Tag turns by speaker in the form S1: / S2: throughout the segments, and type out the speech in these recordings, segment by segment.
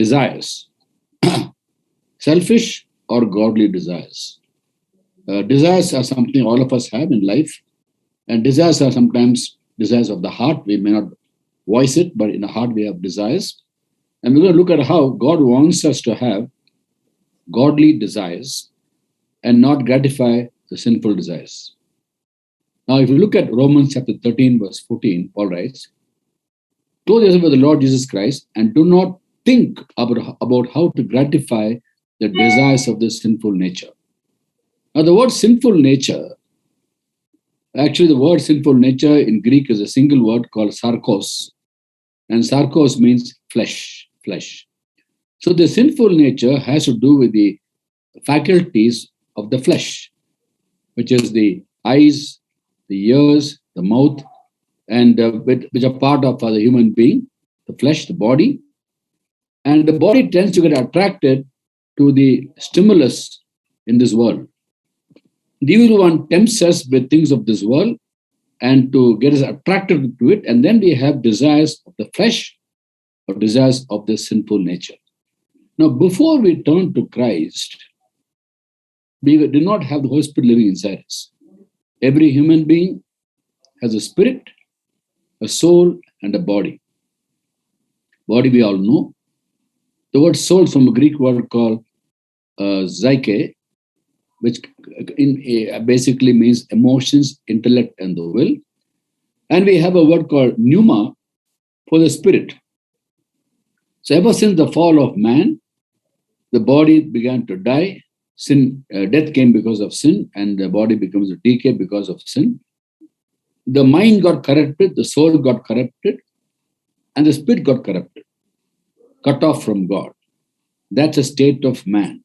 S1: desires, selfish or godly desires. Desires are something all of us have in life, and desires are sometimes desires of the heart. We may not voice it, but in the heart we have desires. And we're going to look at how God wants us to have godly desires and not gratify the sinful desires. Now, if you look at Romans chapter 13, verse 14, Paul writes, clothe yourself with the Lord Jesus Christ and do not think about how to gratify the desires of the sinful nature. Now, the word sinful nature, actually, the word sinful nature in Greek is a single word called sarkos. And sarkos means flesh, flesh. So the sinful nature has to do with the faculties of the flesh, which is the eyes, the ears, the mouth, and which are part of the human being, the flesh, the body. And the body tends to get attracted to the stimulus in this world. The evil one tempts us with things of this world and to get us attracted to it. And then we have desires of the flesh or desires of the sinful nature. Now, before we turn to Christ, we did not have the Holy Spirit living inside us. Every human being has a spirit, a soul, and a body. Body we all know. The word soul is from a Greek word called psyche, which basically means emotions, intellect, and the will. And we have a word called pneuma for the spirit. So ever since the fall of man, the body began to die. Sin, death came because of sin, and the body becomes a decay because of sin. The mind got corrupted, the soul got corrupted, and the spirit got corrupted, cut off from God. That's a state of man.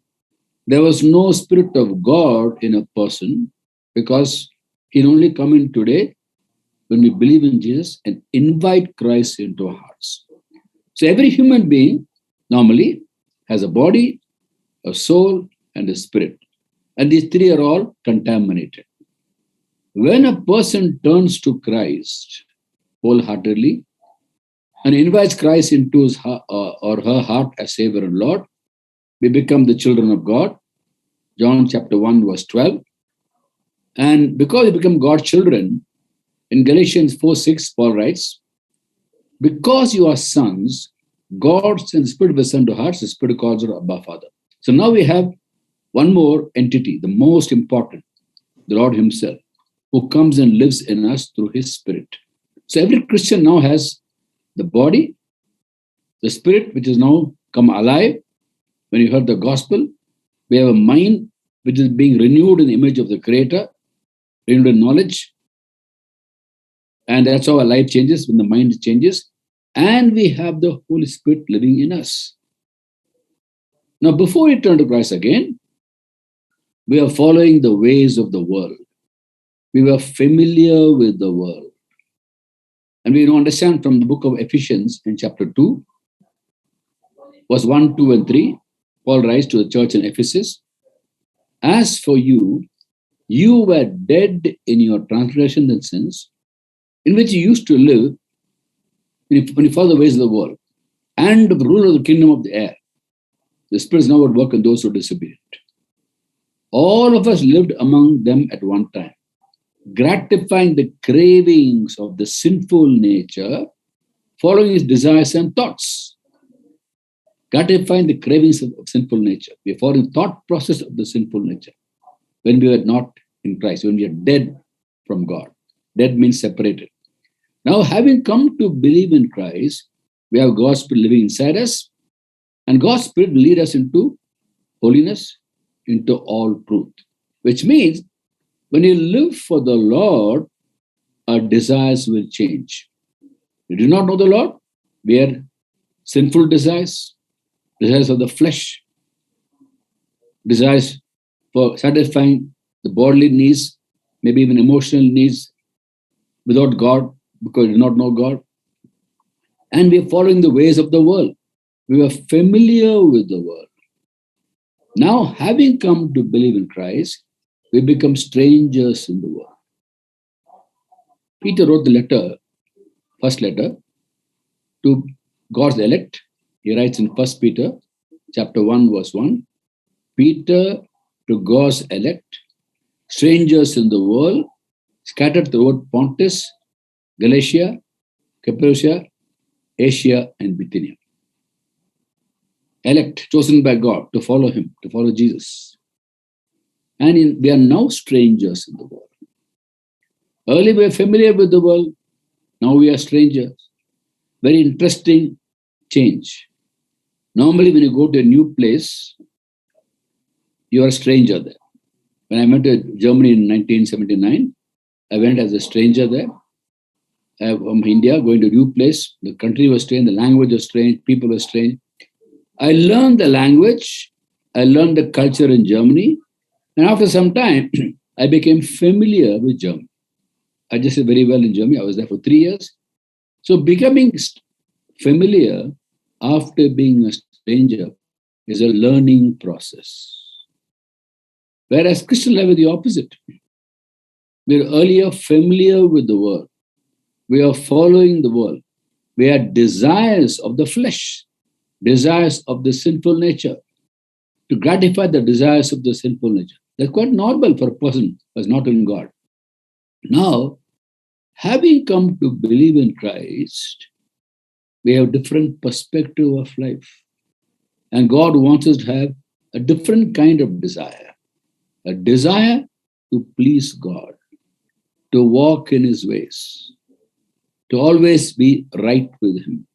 S1: There was no spirit of God in a person because he can only come in today when we believe in Jesus and invite Christ into our hearts. So every human being normally has a body, a soul, and a spirit. And these three are all contaminated. When a person turns to Christ wholeheartedly and invites Christ into his or her heart as Savior and Lord, we become the children of God. John chapter 1, verse 12. And because we become God's children, in Galatians 4:6, Paul writes, because you are sons, God sends the Spirit of His Son to hearts, the Spirit calls her Abba Father. So now we have one more entity, the most important, the Lord Himself, who comes and lives in us through His Spirit. So every Christian now has the body, the spirit, which is now come alive. When you heard the gospel, we have a mind which is being renewed in the image of the Creator, renewed in knowledge. And that's how our life changes when the mind changes. And we have the Holy Spirit living in us. Now, before we turn to Christ again, we are following the ways of the world. We were familiar with the world. And we understand from the book of Ephesians in chapter 2, verse 1, 2, and 3, Paul writes to the church in Ephesus, as for you, you were dead in your transgressions and sins, in which you used to live when you follow the ways of the world, and the rule of the kingdom of the air. The Spirit is now at work in those who are disobedient. All of us lived among them at one time, gratifying the cravings of the sinful nature, following its desires and thoughts. Gratifying the cravings of sinful nature. We are following the thought process of the sinful nature when we were not in Christ, when we are dead from God. Dead means separated. Now, having come to believe in Christ, we have God's Spirit living inside us, and God's Spirit will lead us into holiness, into all truth. Which means, when you live for the Lord, our desires will change. We do not know the Lord, we are sinful desires, desires of the flesh, desires for satisfying the bodily needs, maybe even emotional needs without God, because we do not know God. And we are following the ways of the world. We were familiar with the world. Now, having come to believe in Christ, we become strangers in the world. Peter wrote the letter, first letter, to God's elect, He writes in 1 Peter chapter 1, verse 1, Peter, to God's elect, strangers in the world, scattered throughout Pontus, Galatia, Cappadocia, Asia, and Bithynia. Elect, chosen by God to follow him, to follow Jesus. And we are now strangers in the world. Earlier we were familiar with the world, now we are strangers. Very interesting change. Normally when you go to a new place, you are a stranger there. When I went to Germany in 1979, I went as a stranger there. From India, going to a new place. The country was strange, the language was strange, people were strange. I learned the language, I learned the culture in Germany, and after some time, I became familiar with Germany. I just did very well in Germany. I was there for 3 years. So becoming familiar after being a stranger is a learning process. Whereas Christian life is the opposite. We are earlier familiar with the world. We are following the world. We had desires of the flesh, desires of the sinful nature, to gratify the desires of the sinful nature. That's quite normal for a person who is not in God. Now, having come to believe in Christ, we have different perspective of life. And God wants us to have a different kind of desire. A desire to please God, to walk in his ways, to always be right with him.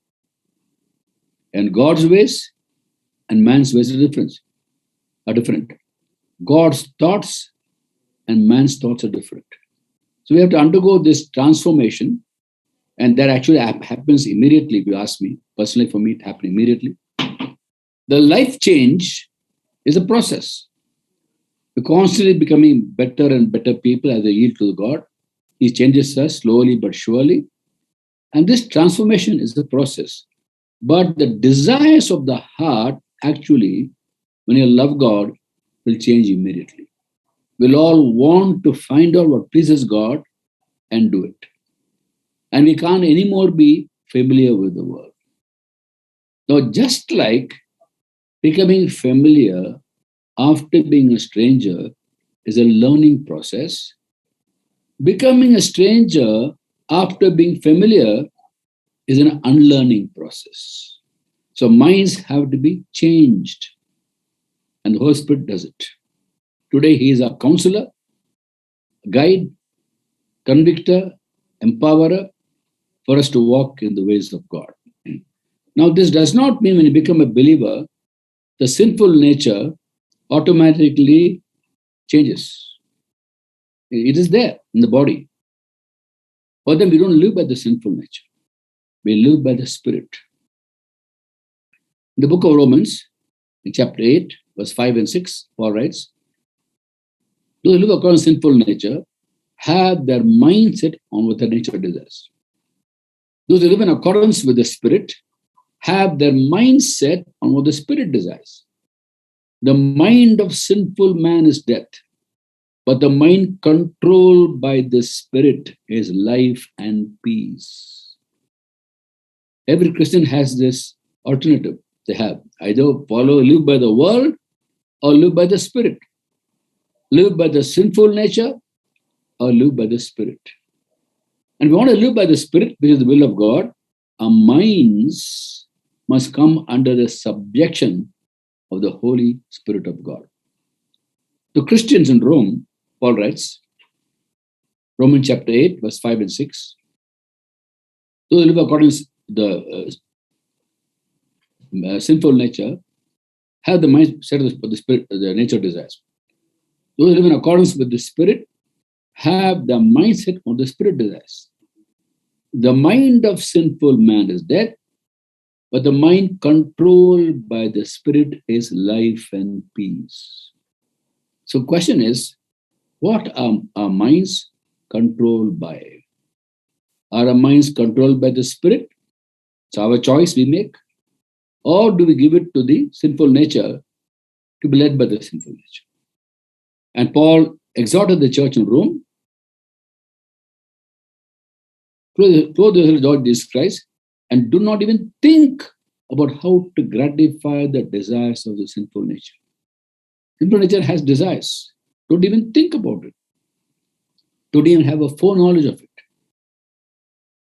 S1: And God's ways and man's ways are different. God's thoughts and man's thoughts are different. So we have to undergo this transformation, and that actually happens immediately, if you ask me. Personally, for me, it happened immediately. The life change is a process. We're constantly becoming better and better people as they yield to God. He changes us slowly but surely. And this transformation is a process. But the desires of the heart, actually, when you love God, will change immediately. We'll all want to find out what pleases God and do it. And we can't anymore be familiar with the world. Now, just like becoming familiar after being a stranger is a learning process, becoming a stranger after being familiar is an unlearning process. So minds have to be changed, and the Holy Spirit does it. Today, he is our counselor, guide, convictor, empowerer for us to walk in the ways of God. Now, this does not mean when you become a believer, the sinful nature automatically changes. It is there in the body. But then we don't live by the sinful nature. We live by the Spirit. In the book of Romans, in chapter 8, verse 5 and 6, Paul writes, those who live according to sinful nature have their mindset on what their nature desires. Those who live in accordance with the Spirit have their mindset on what the Spirit desires. The mind of sinful man is death, but the mind controlled by the Spirit is life and peace. Every Christian has this alternative. They have either live by the world or live by the Spirit. Live by the sinful nature or live by the Spirit. And we want to live by the Spirit, which is the will of God. Our minds must come under the subjection of the Holy Spirit of God. The Christians in Rome, Paul writes, Romans chapter 8, verse 5 and 6, those who live according to the sinful nature have the mindset of the Spirit, the nature desires. Those who live in accordance with the Spirit have the mindset of the Spirit desires. The mind of sinful man is death, but the mind controlled by the Spirit is life and peace. So question is, what are our minds controlled by? Are our minds controlled by the Spirit? It's our choice we make. Or do we give it to the sinful nature to be led by the sinful nature? And Paul exhorted the church in Rome, clothe yourself with Jesus Christ, and do not even think about how to gratify the desires of the sinful nature. Sinful nature has desires. Don't even think about it. Don't even have a foreknowledge of it.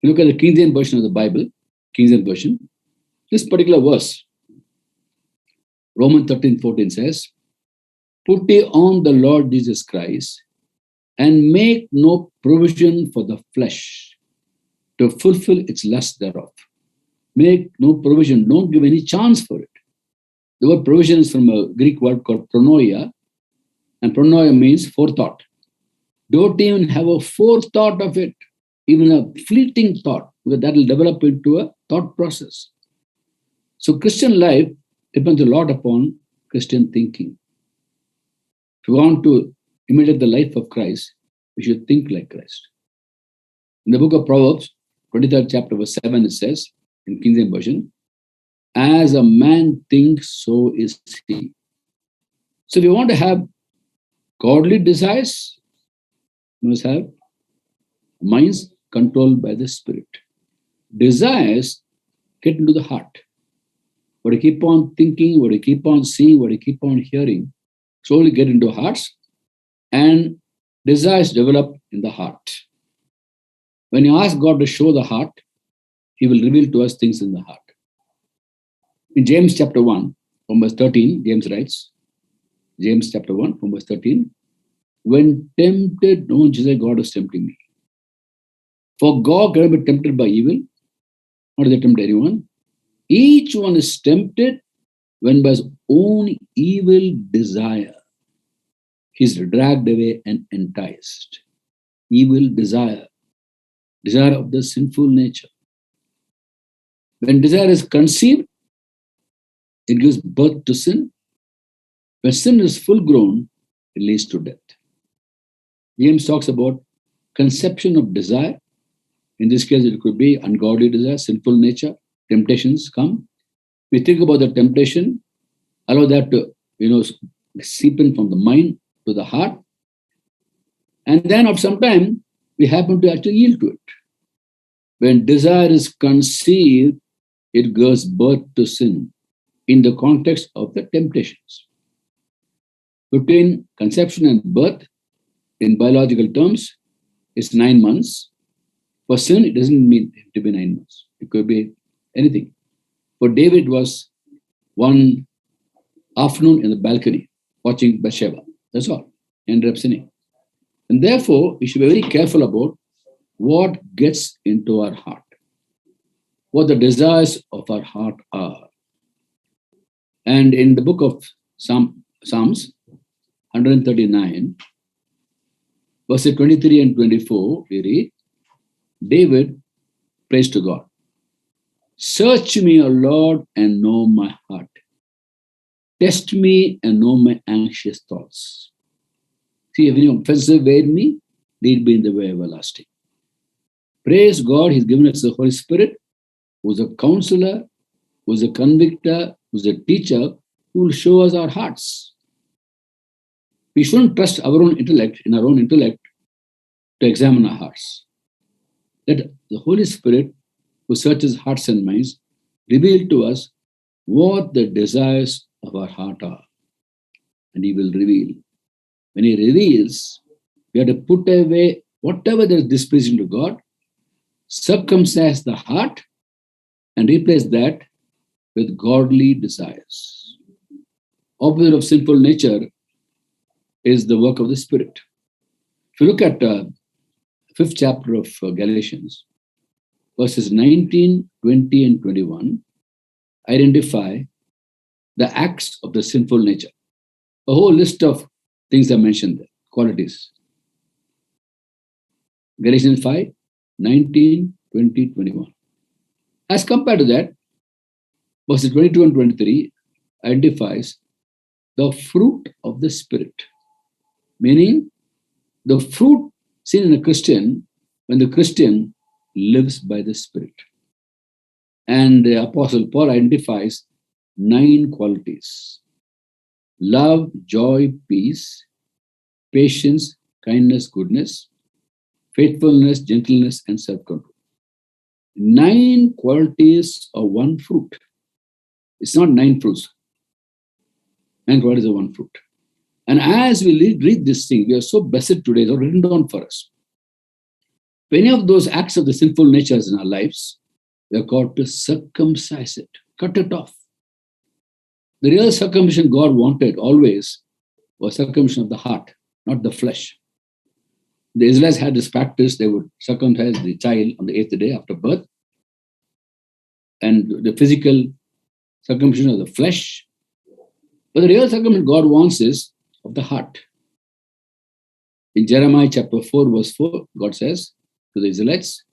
S1: You look at the King James Version of the Bible, King James Version, this particular verse, Romans 13:14 says, "Put ye on the Lord Jesus Christ and make no provision for the flesh to fulfill its lust thereof." Make no provision, don't give any chance for it. The word provision is from a Greek word called pronoia, and pronoia means forethought. Don't even have a forethought of it, even a fleeting thought, because that will develop into a thought process. So Christian life depends a lot upon Christian thinking. If you want to imitate the life of Christ, we should think like Christ. In the book of Proverbs, 23rd chapter, verse 7, it says, in King James Version, "As a man thinks, so is he." So if you want to have godly desires, you must have minds controlled by the Spirit. Desires get into the heart. What you keep on thinking, what you keep on seeing, what you keep on hearing, slowly get into hearts, and desires develop in the heart. When you ask God to show the heart, He will reveal to us things in the heart. In James chapter 1, from verse 13, James writes, James chapter 1, from verse 13, "When tempted," don't just say God is tempting me. For God cannot be tempted by evil, nor does He tempt anyone. Each one is tempted when by his own evil desire he is dragged away and enticed. Evil desire, desire of the sinful nature. When desire is conceived, it gives birth to sin. When sin is full grown, it leads to death. James talks about conception of desire. In this case, it could be ungodly desire, sinful nature, temptations come. We think about the temptation, allow that to, seep in from the mind to the heart. And then of some time, we happen to actually yield to it. When desire is conceived, it gives birth to sin in the context of the temptations. Between conception and birth, in biological terms, is 9 months. For sin, it doesn't mean to be 9 months. It could be anything. For David, it was one afternoon in the balcony watching Bathsheba. That's all. He ended up sinning. And therefore, we should be very careful about what gets into our heart, what the desires of our heart are. And in the book of Psalms 139, verses 23 and 24, we read, David prays to God, "Search me, O Lord, and know my heart. Test me and know my anxious thoughts. See, if any offensive way in me, lead me in the way everlasting." Praise God, He's given us the Holy Spirit, who's a counselor, who's a convictor, who's a teacher, who will show us our hearts. We shouldn't trust our own intellect, to examine our hearts. Let the Holy Spirit, who searches hearts and minds, reveal to us what the desires of our heart are. And He will reveal. When He reveals, we have to put away whatever that is displeasing to God, circumcise the heart, and replace that with godly desires. Opposite of sinful nature is the work of the Spirit. If you look at 5th chapter of Galatians, verses 19, 20, and 21, identify the acts of the sinful nature. A whole list of things are mentioned there, qualities. Galatians 5, 19, 20, 21. As compared to that, verses 22 and 23 identifies the fruit of the Spirit, meaning the fruit seen in a Christian when the Christian lives by the Spirit. And the Apostle Paul identifies 9 qualities: love, joy, peace, patience, kindness, goodness, faithfulness, gentleness, and self-control. 9 qualities of one fruit. It's not 9 fruits. And God is the one fruit. And as we read this thing, we are so blessed today, it's all written down for us. If any of those acts of the sinful natures in our lives, we are called to circumcise it, cut it off. The real circumcision God wanted always was circumcision of the heart, not the flesh. The Israelites had this practice, they would circumcise the child on the 8th day after birth. And the physical circumcision of the flesh. But the real circumcision God wants is of the heart. In Jeremiah chapter 4, verse 4, God says to the Israelites,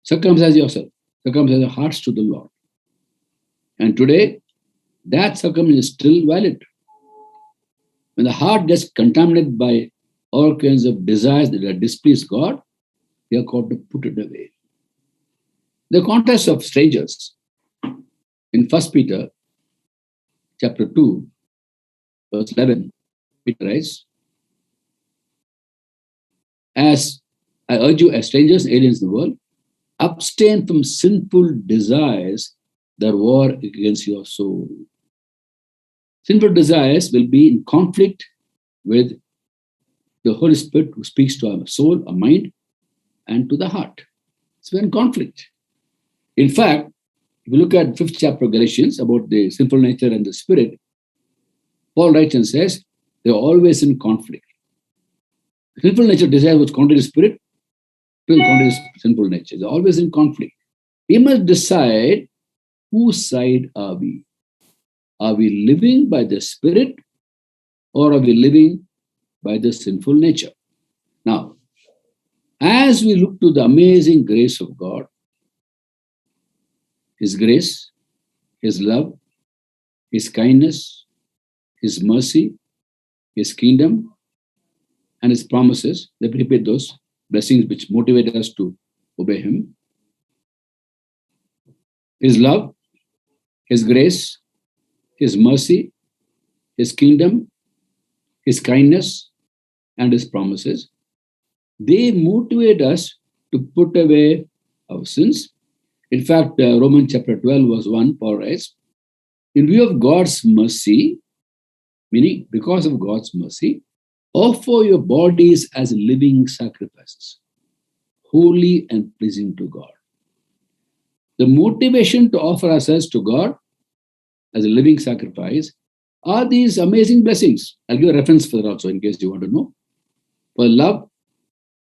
S1: circumcise yourself, circumcise your hearts to the Lord. And today, that circumcision is still valid. When the heart gets contaminated by all kinds of desires that displease God, we are called to put it away. The context of strangers in 1 Peter chapter 2, verse 11, Peter writes, as I urge you as strangers and aliens in the world, abstain from sinful desires that war against your soul. Sinful desires will be in conflict with the Holy Spirit who speaks to our soul, our mind, and to the heart. So we're in conflict. In fact, if you look at 5th chapter of Galatians about the sinful nature and the spirit, Paul writes and says, they're always in conflict. The sinful nature desires what's contrary to spirit, spirit contrary to sinful nature. They're always in conflict. We must decide whose side are we? Are we living by the spirit or are we living by the sinful nature? Now, as we look to the amazing grace of God, His grace, His love, His kindness, His mercy, His kingdom, and His promises, let me repeat those blessings which motivate us to obey Him. His love, His grace, His mercy, His kingdom, His kindness, and His promises. They motivate us to put away our sins. In fact, Romans chapter 12 verse 1, Paul writes, in view of God's mercy, meaning because of God's mercy, offer your bodies as living sacrifices, holy and pleasing to God. The motivation to offer ourselves to God as a living sacrifice are these amazing blessings. I'll give a reference for that also in case you want to know. For love,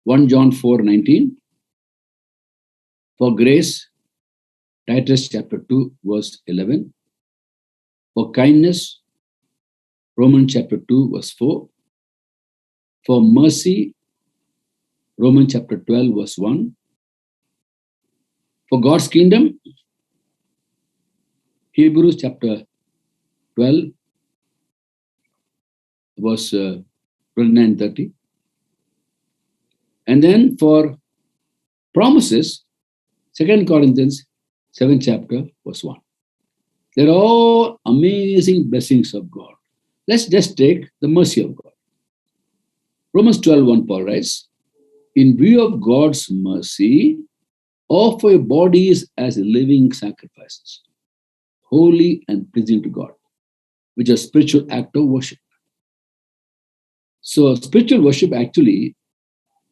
S1: 1 John 4:19. For grace, Titus chapter 2, verse 11. For kindness, Romans chapter 2, verse 4. For mercy, Romans chapter 12, verse 1. For God's kingdom, Hebrews chapter 12, verse 29, 30. And then for promises, 2 Corinthians 7 chapter, verse 1. They're all amazing blessings of God. Let's just take the mercy of God. Romans 12:1, Paul writes, in view of God's mercy, offer your bodies as living sacrifices, holy and pleasing to God, which is a spiritual act of worship. So spiritual worship actually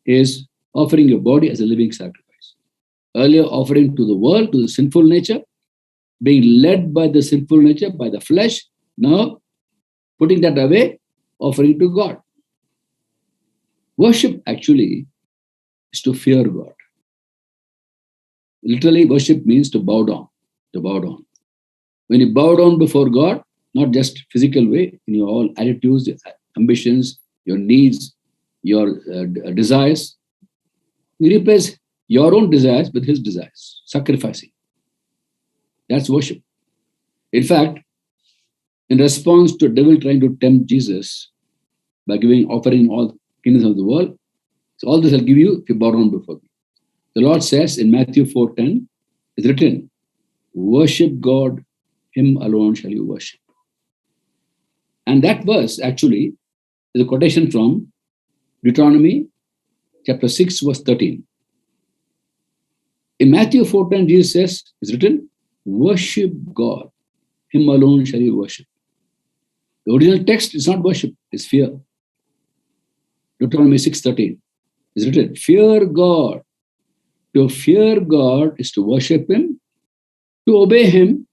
S1: is offering your body as a living sacrifice. Earlier, offering to the world, to the sinful nature, being led by the sinful nature, by the flesh. Now, putting that away, offering to God. Worship actually is to fear God. Literally, worship means to bow down, to bow down. When you bow down before God, not just physical way, in your all attitudes, your ambitions, your needs, your desires, you replace your own desires with His desires, sacrificing. That's worship. In fact, in response to the devil trying to tempt Jesus by offering all kingdoms of the world, so all this I'll give you if you bow down before me. The Lord says in Matthew 4:10, it's written, worship God, Him alone shall you worship. And that verse actually is a quotation from Deuteronomy chapter 6, verse 13. In Matthew 4:10, Jesus says, it's written, worship God, him alone shall you worship. The original text is not worship, it's fear. Deuteronomy 6:13 is written, fear God. To fear God is to worship him, to obey him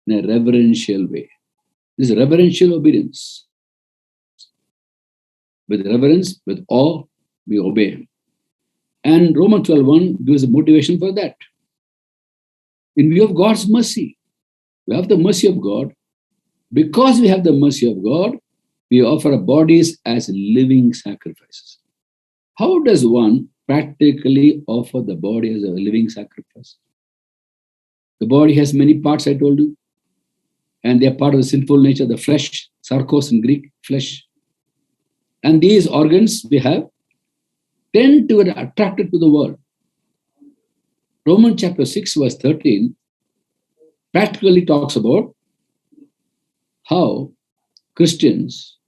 S1: in a reverential way. This is reverential obedience. With reverence, with awe, we obey him. And Romans 12:1 gives a motivation for that. In view of God's mercy, we have the mercy of God. Because we have the mercy of God, we offer our bodies as living sacrifices. How does one practically offer the body as a living sacrifice? The body has many parts, I told you, and they are part of the sinful nature, the flesh, sarkos in Greek, flesh. And these organs we have tend to get attracted to the world. Romans chapter 6, verse 13 practically talks about how Christians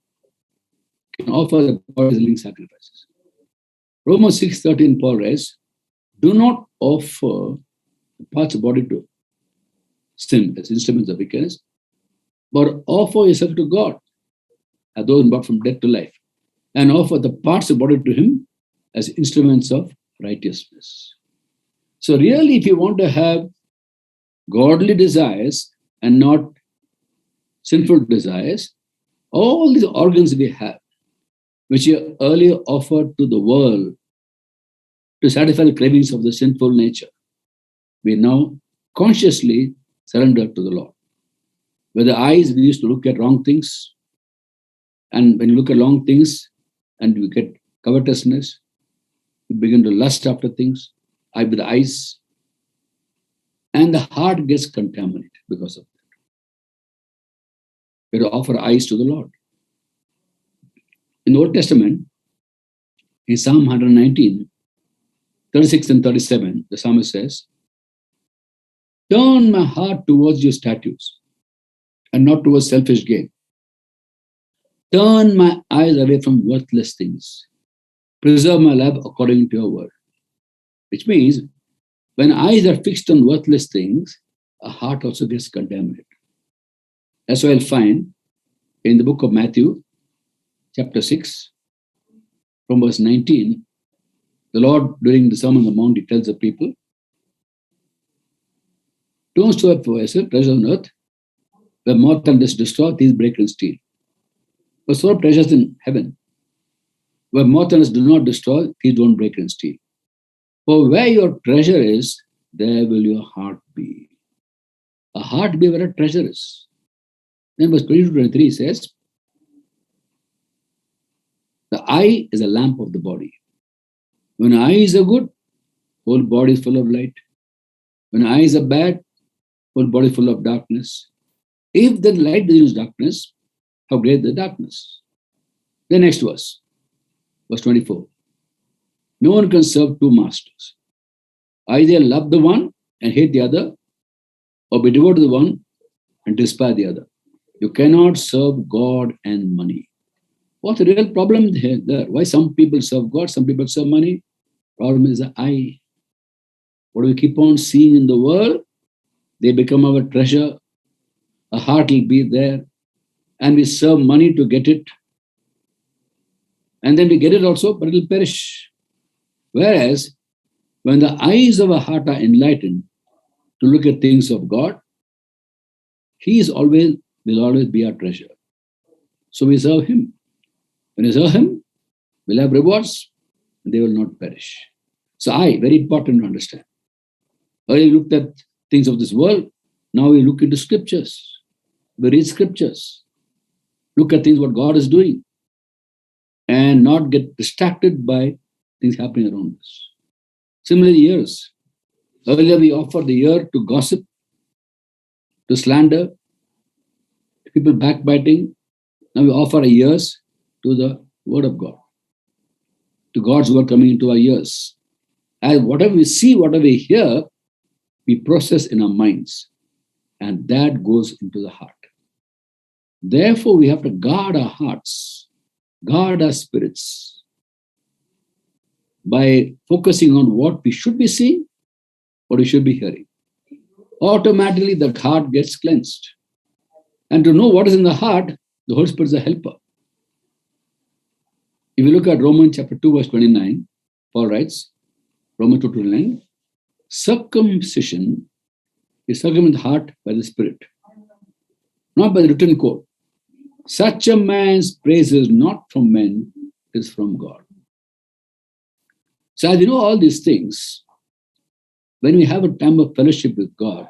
S1: can offer the body as living sacrifices. Romans 6:13, Paul writes, do not offer the parts of the body to sin as instruments of wickedness, but offer yourself to God as those brought from death to life, and offer the parts of the body to him as instruments of righteousness. So really, if you want to have godly desires and not sinful desires, all these organs we have, which you earlier offered to the world to satisfy the cravings of the sinful nature, we now consciously surrender to the Lord. With the eyes, we used to look at wrong things. And when you look at wrong things and you get covetousness, you begin to lust after things with the eyes. And the heart gets contaminated because of that. We have to offer eyes to the Lord. In the Old Testament, in Psalm 119, 36 and 37, the psalmist says, turn my heart towards your statutes and not towards selfish gain. Turn my eyes away from worthless things. Preserve my life according to your word. Which means, when eyes are fixed on worthless things, a heart also gets contaminated. That's why I'll find in the book of Matthew, chapter 6, from verse 19, the Lord, during the Sermon on the Mount, he tells the people, don't store up for yourself treasures on earth, where moth and dust destroy, thieves break and steal. But store up treasures in heaven, where moth and dust do not destroy, thieves don't break and steal. For where your treasure is, there will your heart be. A heart be where a treasure is. Then verse 22-23 says, the eye is a lamp of the body. When eyes are good, whole body is full of light. When eyes are bad, whole body is full of darkness. If the light is darkness, how great the darkness. The next verse 24. No one can serve two masters. Either love the one and hate the other, or be devoted to the one and despise the other. You cannot serve God and money. What's the real problem there? Why some people serve God, some people serve money? Problem is the eye. What do we keep on seeing in the world? They become our treasure. A heart will be there. And we serve money to get it. And then we get it also, but it will perish. Whereas, when the eyes of our heart are enlightened to look at things of God, He will always be our treasure. So we serve Him. When we serve Him, we'll have rewards, and they will not perish. So very important to understand. Earlier we looked at things of this world. Now we look into scriptures. We read scriptures. Look at things what God is doing. And not get distracted by things happening around us. Similarly, ears. Earlier we offered the ear to gossip, to slander, to people backbiting. Now we offer our ears to the word of God, to God's word coming into our ears. And whatever we see, whatever we hear, we process in our minds. And that goes into the heart. Therefore, we have to guard our hearts, guard our spirits by focusing on what we should be seeing, what we should be hearing. Automatically, the heart gets cleansed. And to know what is in the heart, the Holy Spirit is a helper. If you look at Romans chapter 2, verse 29, Paul writes, Romans 2:29, circumcision is circumcised heart by the Spirit, not by the written code. Such a man's praise is not from men, it is from God. So as you know all these things, when we have a time of fellowship with God,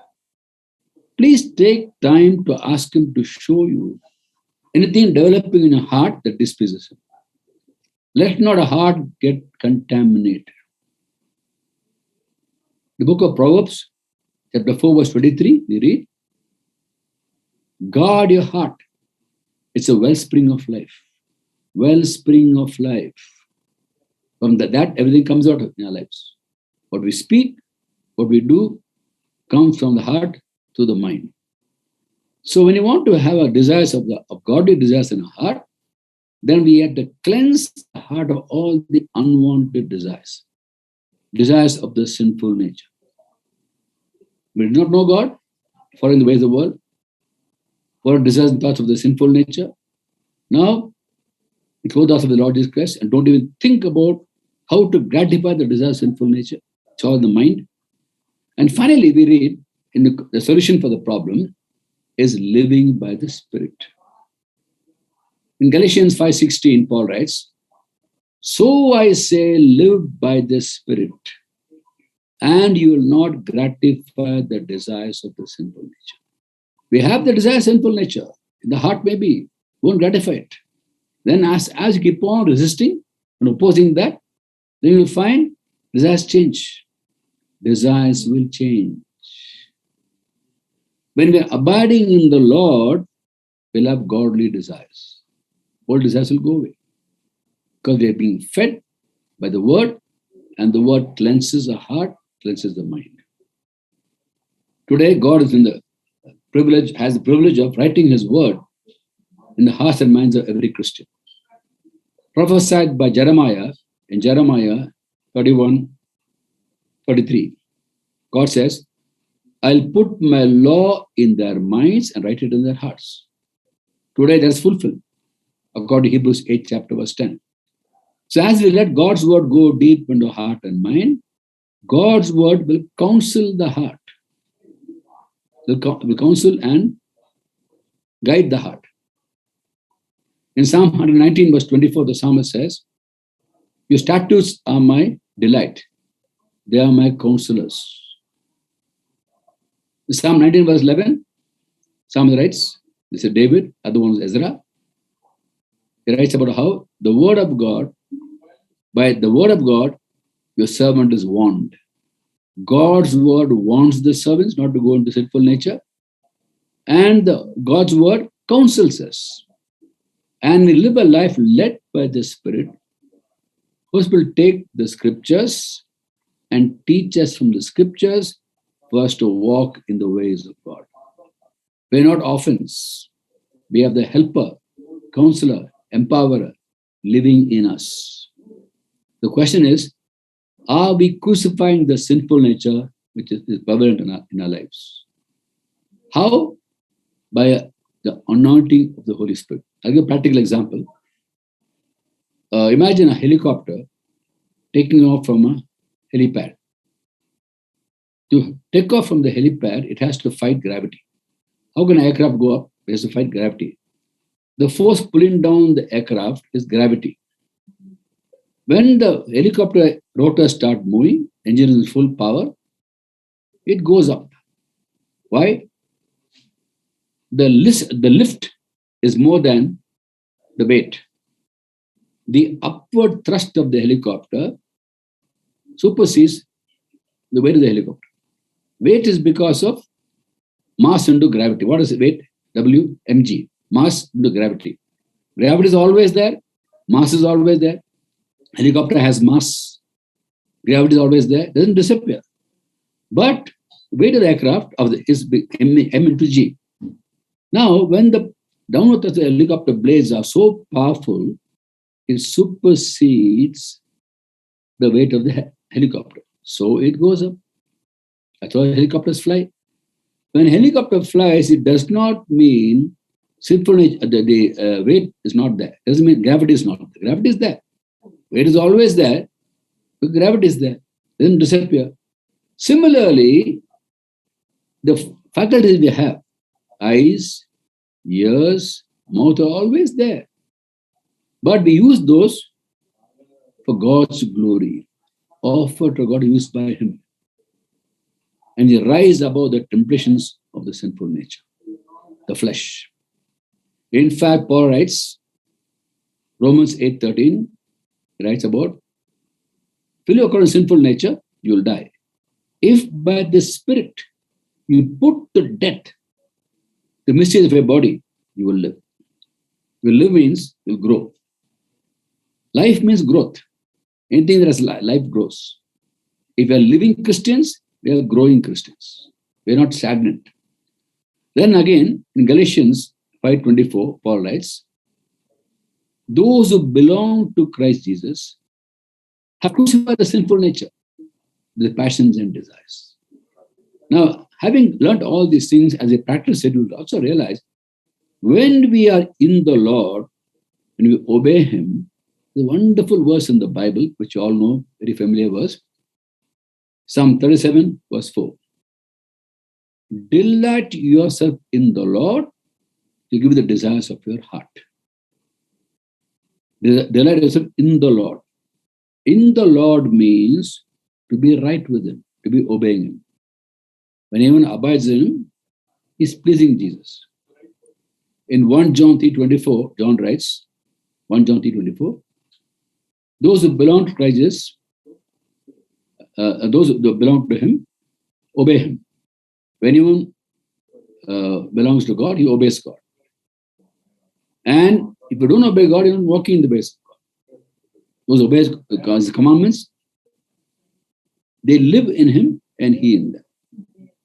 S1: please take time to ask Him to show you anything developing in your heart that displeases Him. Let not a heart get contaminated. The book of Proverbs, chapter 4, verse 23, we read, guard your heart. It's a wellspring of life. Wellspring of life. From that everything comes out in our lives. What we speak, what we do, comes from the heart to the mind. So when you want to have a desires of godly desires in our heart, then we have to cleanse the heart of all the unwanted desires of the sinful nature. We do not know God, following the ways of the world, for desires and thoughts of the sinful nature. Now, we go the thoughts of the Lord Jesus Christ and don't even think about how to gratify the desires of sinful nature. It's all in the mind. And finally, we read in the solution for the problem is living by the Spirit. In Galatians 5:16, Paul writes, so I say, live by the Spirit, and you will not gratify the desires of the sinful nature. We have the desire of sinful nature. The heart maybe won't gratify it. Then as you keep on resisting and opposing that, then you will find desires change. Desires will change. When we are abiding in the Lord, we'll have godly desires. All desires will go away. Because we are being fed by the word, and the word cleanses the heart, cleanses the mind. Today, God is has the privilege of writing His word in the hearts and minds of every Christian. Prophesied by Jeremiah in Jeremiah 31:33. God says, I'll put my law in their minds and write it in their hearts. Today that's fulfilled, according to Hebrews 8, chapter verse 10. So as we let God's word go deep into heart and mind, God's word will counsel the heart. Will counsel and guide the heart. In Psalm 119, verse 24, the psalmist says, your statutes are my delight. They are my counselors. In Psalm 19, verse 11, psalmist writes, this is David, other one is Ezra. He writes about how the word of God, by the word of God, your servant is warned. God's word warns the servants not to go into sinful nature. And God's word counsels us. And we live a life led by the Spirit, who will take the scriptures and teach us from the scriptures for us to walk in the ways of God. We're not orphans. We have the helper, counselor, empowerer living in us. The question is, are we crucifying the sinful nature which is prevalent in our lives? How? By the anointing of the Holy Spirit. I'll give a practical example. Imagine a helicopter taking off from a helipad. To take off from the helipad, it has to fight gravity. How can an aircraft go up? It has to fight gravity. The force pulling down the aircraft is gravity. When the helicopter rotors start moving, engine is in full power, it goes up. Why? The lift is more than the weight. The upward thrust of the helicopter supersedes the weight of the helicopter. Weight is because of mass into gravity. What is weight? WmG, mass into gravity. Gravity is always there. Mass is always there. Helicopter has mass. Gravity is always there. It doesn't disappear. But weight of the aircraft is M into G. Now, when the downward of the helicopter blades are so powerful, it supersedes the weight of the helicopter. So it goes up. That's why helicopters fly. When a helicopter flies, it does not mean Sinful nature, the weight is not there. Doesn't mean gravity is not there. Gravity is there. Weight is always there, but gravity is there. Doesn't disappear. Similarly, the faculties we have, eyes, ears, mouth are always there. But we use those for God's glory, offered to God, used by Him. And we rise above the temptations of the sinful nature, the flesh. In fact, Paul writes, Romans 8:13, he writes about, fill you according to sinful nature, you will die. If by the Spirit you put to death the misdeeds of your body, you will live. You will live means you will grow. Life means growth. Anything that has life grows. If we are living Christians, we are growing Christians. We are not stagnant. Then again, in Galatians 5:24, Paul writes, those who belong to Christ Jesus have crucified the sinful nature, the passions and desires. Now, having learned all these things as a practice, you will also realize when we are in the Lord, when we obey Him, the wonderful verse in the Bible, which you all know, very familiar verse, Psalm 37, verse 4. Delight yourself in the Lord to give you the desires of your heart. Delight yourself in the Lord. In the Lord means to be right with Him, to be obeying Him. When anyone abides in Him, he's pleasing Jesus. In 1 John 3:24, John writes, 1 John 3:24, those who belong to Christ Jesus, those who belong to Him, obey Him. When anyone belongs to God, he obeys God. And if you don't obey God, you're not walking in the ways of God. Those who obey God's commandments, they live in Him and He in them.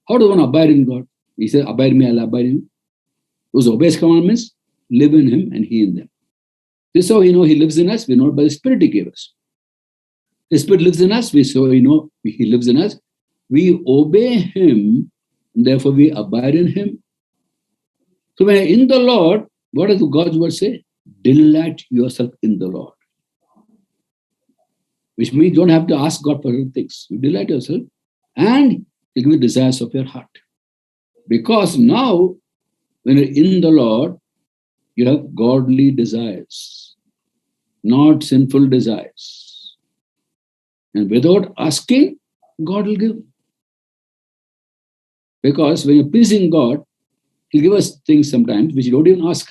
S1: How does one abide in God? He said, abide in me, I'll abide in you. Those who obey His commandments, live in Him and He in them. This is how we know He lives in us. We know it by the Spirit He gave us. The Spirit lives in us. So we know He lives in us. We obey Him, and therefore we abide in Him. So when in the Lord, what does God's word say? Delight yourself in the Lord. Which means you don't have to ask God for things. You delight yourself and He'll give you desires of your heart. Because now, when you're in the Lord, you have godly desires, not sinful desires. And without asking, God will give. Because when you're pleasing God, He'll give us things sometimes which you don't even ask.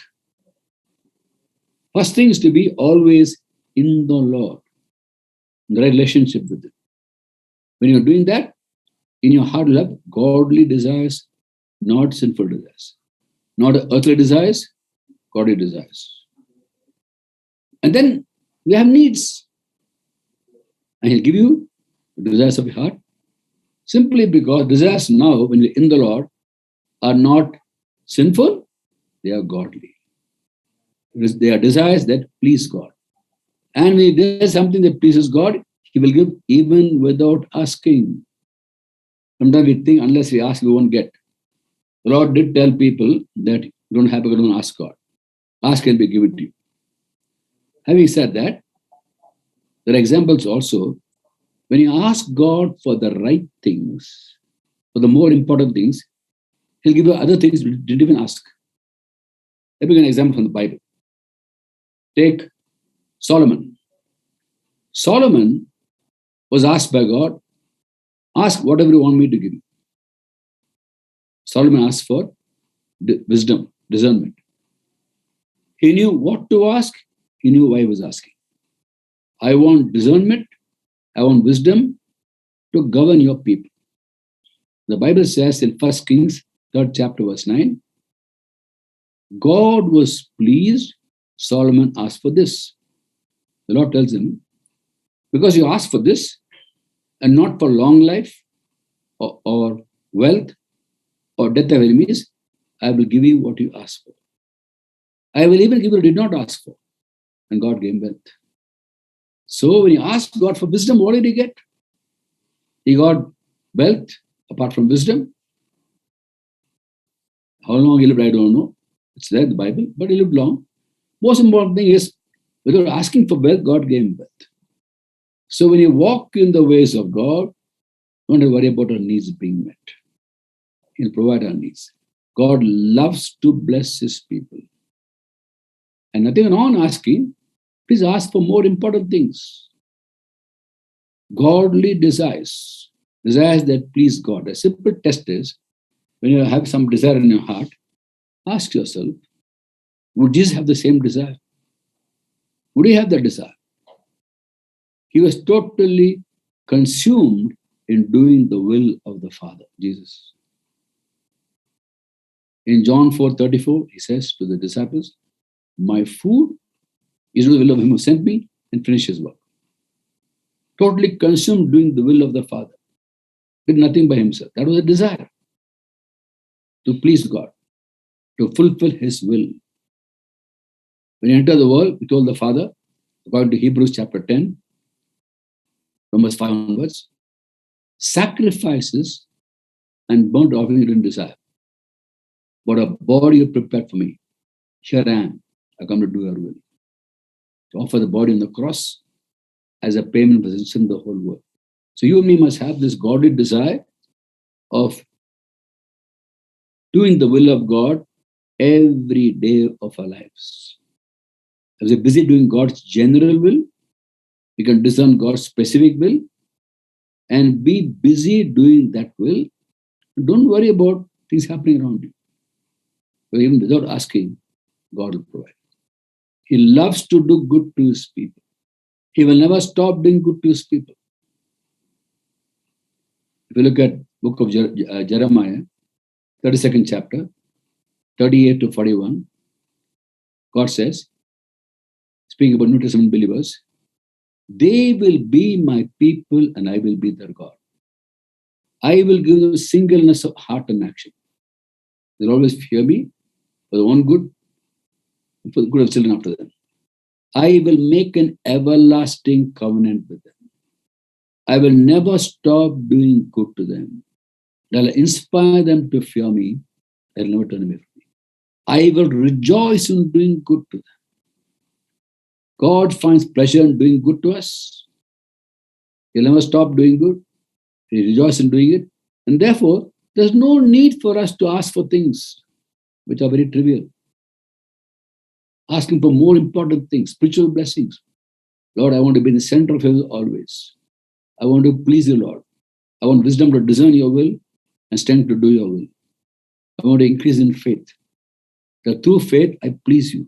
S1: First thing is to be always in the Lord, in the relationship with Him. When you're doing that, in your heart you'll have godly desires, not sinful desires. Not earthly desires, godly desires. And then we have needs. And He'll give you the desires of your heart. Simply because desires now, when you're in the Lord, are not sinful, they are godly. They are desires that please God. And when there's something that pleases God, He will give even without asking. Sometimes we think unless we ask, we won't get. The Lord did tell people that you don't have to go and ask God. Ask and be given to you. Having said that, there are examples also. When you ask God for the right things, for the more important things, He'll give you other things you didn't even ask. Let me give an example from the Bible. Take Solomon. Solomon was asked by God, ask whatever you want me to give you. Solomon asked for wisdom, discernment. He knew what to ask. He knew why he was asking. I want discernment. I want wisdom to govern your people. The Bible says in 1 Kings 3rd chapter verse 9, God was pleased. Solomon asked for this. The Lord tells him, because you asked for this and not for long life or wealth or death of enemies, I will give you what you asked for. I will even give you what you did not ask for. And God gave him wealth. So when he asked God for wisdom, what did he get? He got wealth apart from wisdom. How long he lived, I don't know. It's there in the Bible, but he lived long. Most important thing is, without asking for wealth, God gave him wealth. So when you walk in the ways of God, don't have to worry about our needs being met. He'll provide our needs. God loves to bless his people. And nothing on asking, please ask for more important things. Godly desires, desires that please God. A simple test is, when you have some desire in your heart, ask yourself, would Jesus have the same desire? Would he have that desire? He was totally consumed in doing the will of the Father, Jesus. In John 4:34, he says to the disciples, my food is to do the will of him who sent me and finish his work. Totally consumed doing the will of the Father. Did nothing by himself. That was a desire to please God, to fulfill his will. When he entered the world, he told the Father, according to Hebrews chapter 10, from verse 5 onwards, sacrifices and burnt offering you didn't desire, but a body you prepared for me. Here I am. I come to do your will. To offer the body on the cross as a payment for the sin of the whole world. So you and me must have this godly desire of doing the will of God every day of our lives. As we're busy doing God's general will, we can discern God's specific will and be busy doing that will. Don't worry about things happening around you. So even without asking, God will provide. He loves to do good to his people. He will never stop doing good to his people. If you look at book of Jeremiah, 32nd chapter, 38 to 41, God says, speaking about New Testament believers, they will be my people and I will be their God. I will give them singleness of heart and action. They'll always fear me for their own good and for the good of children after them. I will make an everlasting covenant with them. I will never stop doing good to them. I'll inspire them to fear me. I'll never turn away from me. I will rejoice in doing good to them. God finds pleasure in doing good to us. He'll never stop doing good. He rejoices in doing it. And therefore, there's no need for us to ask for things which are very trivial. Asking for more important things, spiritual blessings. Lord, I want to be in the center of it always. I want to please you, Lord. I want wisdom to discern your will and strength to do your will. I want to increase in faith. That through faith, I please you.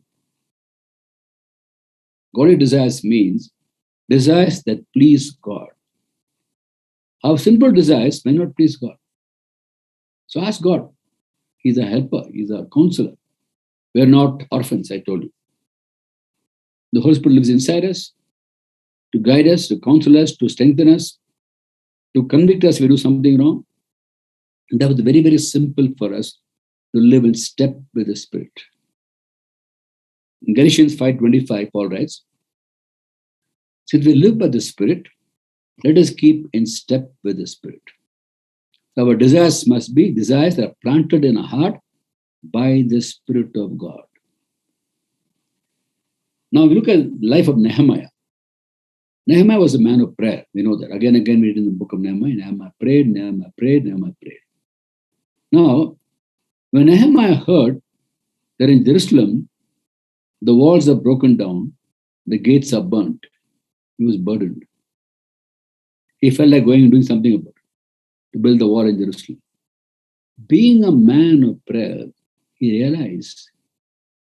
S1: Godly desires means desires that please God. Our simple desires may not please God. So ask God. He's a helper. He's a counselor. We're not orphans, I told you. The Holy Spirit lives inside us to guide us, to counsel us, to strengthen us, to convict us if we do something wrong. And that was very, very simple for us to live in step with the Spirit. In Galatians 5:25, Paul writes, since we live by the Spirit, let us keep in step with the Spirit. Our desires must be desires that are planted in our heart by the Spirit of God. Now, we look at the life of Nehemiah. Nehemiah was a man of prayer. We know that. Again and again, we read in the book of Nehemiah. Nehemiah prayed, Nehemiah prayed, Nehemiah prayed. Now, when Nehemiah heard that in Jerusalem, the walls are broken down, the gates are burnt, he was burdened. He felt like going and doing something about it, to build the wall in Jerusalem. Being a man of prayer, he realized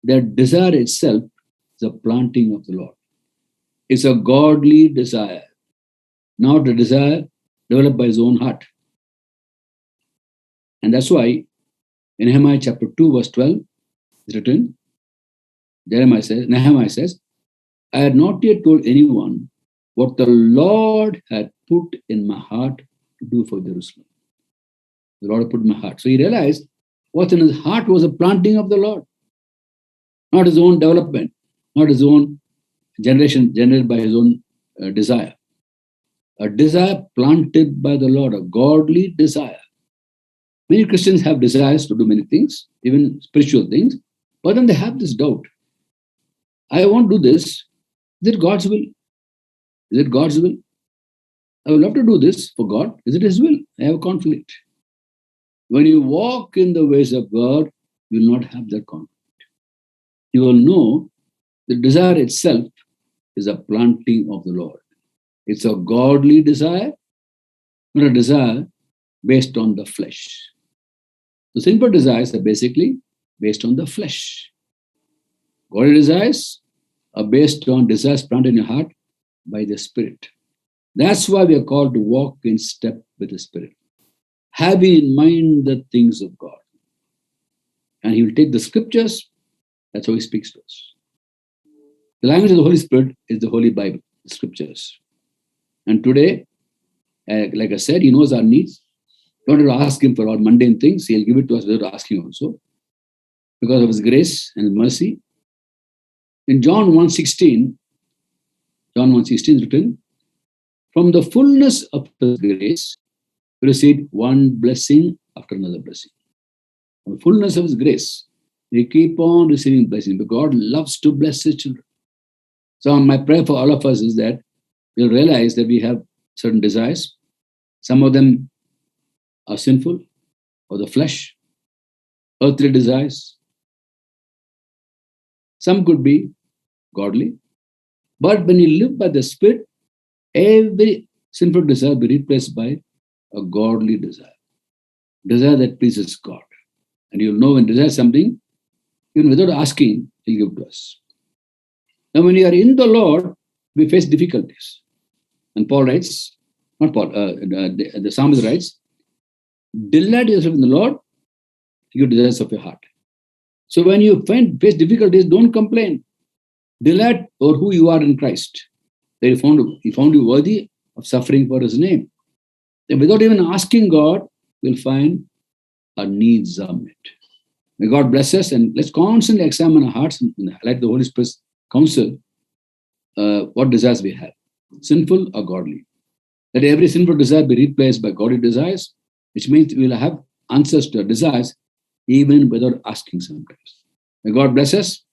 S1: that desire itself is a planting of the Lord. It's a godly desire, not a desire developed by his own heart. And that's why in Nehemiah chapter 2, verse 12, it's written, Nehemiah says, I had not yet told anyone what the Lord had put in my heart to do for Jerusalem. The Lord put in my heart. So he realized what in his heart was a planting of the Lord, not his own development, not his own generation generated by his own desire. A desire planted by the Lord, a godly desire. Many Christians have desires to do many things, even spiritual things, But then they have this doubt. I won't do this. Is it God's will? Is it God's will? I would love to do this for God. Is it His will? I have a conflict. When you walk in the ways of God, you will not have that conflict. You will know the desire itself is a planting of the Lord. It's a godly desire, not a desire based on the flesh. The sinful desires are basically based on the flesh. Godly desires are based on desires planted in your heart by the Spirit. That's why we are called to walk in step with the Spirit. Having in mind the things of God. And He will take the scriptures, that's how He speaks to us. The language of the Holy Spirit is the Holy Bible, the scriptures. And today, like I said, He knows our needs. Don't have to ask Him for our mundane things. He'll give it to us without asking also. Because of His grace and mercy. In John 1:16, is written, from the fullness of His grace, we receive one blessing after another blessing. From the fullness of His grace, we keep on receiving blessings. But God loves to bless His children. So my prayer for all of us is that we'll realize that we have certain desires. Some of them are sinful, or the flesh, earthly desires. Some could be godly. But when you live by the Spirit, every sinful desire will be replaced by a godly desire. Desire that pleases God. And you'll know when desire something, even without asking, He'll give to us. Now, when you are in the Lord, we face difficulties. And Paul writes, not Paul, the psalmist writes, delight yourself in the Lord, you desires of your heart. So when you face difficulties, don't complain. Delight over who you are in Christ. That He found you worthy of suffering for His name. Then without even asking God, we'll find our needs are met. May God bless us, and let's constantly examine our hearts and let the Holy Spirit's counsel what desires we have, sinful or godly. Let every sinful desire be replaced by godly desires, which means we'll have answers to our desires even without asking sometimes. May God bless us.